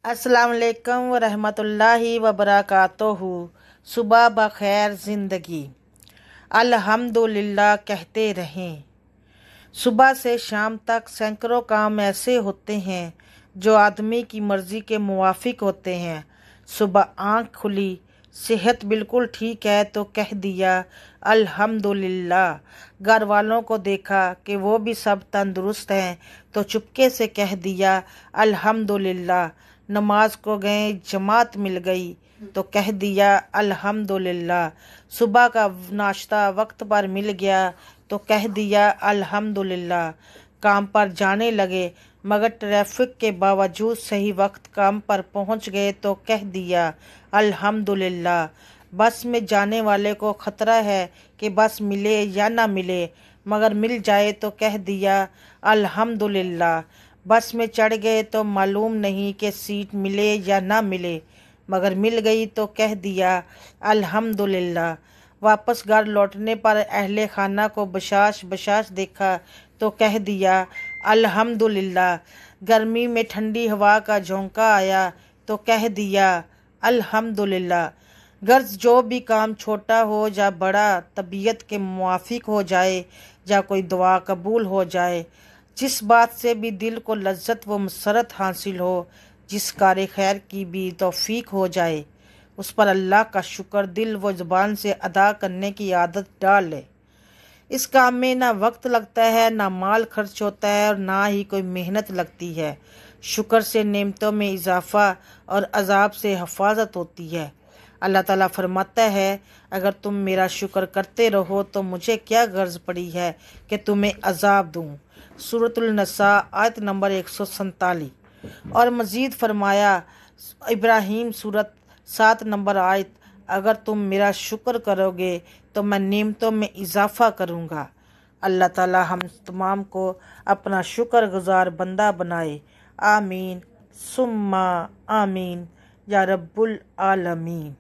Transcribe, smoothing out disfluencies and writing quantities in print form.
अस्सलाम वालेकुम व रहमतुल्लाहि व बरकातुहू। सुबह बखैर ज़िंदगी अल्हम्दुलिल्लाह कहते रहें। सुबह से शाम तक सैकड़ों काम ऐसे होते हैं जो आदमी की मर्ज़ी के मुवाफिक होते हैं। सुबह आँख खुली, सेहत बिल्कुल ठीक है तो कह दिया अल्हम्दुलिल्लाह। घर वालों को देखा कि वो भी सब तंदुरुस्त हैं तो चुपके से कह दिया अल्हम्दुलिल्लाह। नमाज को गए, जमात मिल गई तो कह दिया अल्हम्दुलिल्लाह। सुबह का नाश्ता वक्त पर मिल गया तो कह दिया अल्हम्दुलिल्लाह। काम पर जाने लगे मगर ट्रैफिक के बावजूद सही वक्त काम पर पहुंच गए तो कह दिया अल्हम्दुलिल्लाह। बस में जाने वाले को खतरा है कि बस मिले या ना मिले, मगर मिल जाए तो कह दिया अल्हम्दुलिल्लाह। बस में चढ़ गए तो मालूम नहीं कि सीट मिले या ना मिले, मगर मिल गई तो कह दिया अल्हम्दुलिल्लाह। वापस घर लौटने पर अहले खाना को बशाश बशाश देखा तो कह दिया अल्हम्दुलिल्लाह। गर्मी में ठंडी हवा का झोंका आया तो कह दिया अल्हम्दुलिल्लाह। गर्ज जो भी काम छोटा हो या बड़ा तबीयत के मुवाफिक हो जाए या कोई दुआ कबूल हो जाए, जिस बात से भी दिल को लज्जत व मसरत हासिल हो, जिस कार खैर की भी तौफीक हो जाए, उस पर अल्लाह का शुक्र दिल व ज़ुबान से अदा करने की आदत डाल ले। इस काम में ना वक्त लगता है, ना माल खर्च होता है और ना ही कोई मेहनत लगती है। शुक्र से नेमतों में इजाफा और अजाब से हिफाजत होती है। अल्लाह ताला फरमाता है, अगर तुम मेरा शुक्र करते रहो तो मुझे क्या गर्ज पड़ी है कि तुम्हें अजाब दूँ। सूरतुल नसा आयत नंबर 147। और मज़ीद फरमाया इब्राहीम सूरत 7 नंबर आयत, अगर तुम मेरा शुक्र करोगे तो मैं नेमतों में इजाफ़ा करूँगा। अल्लाह ताला हम तमाम को अपना शुक्रगुजार बंदा बनाए। आमीन सुम्मा आमीन या रब्बुल आलमीन।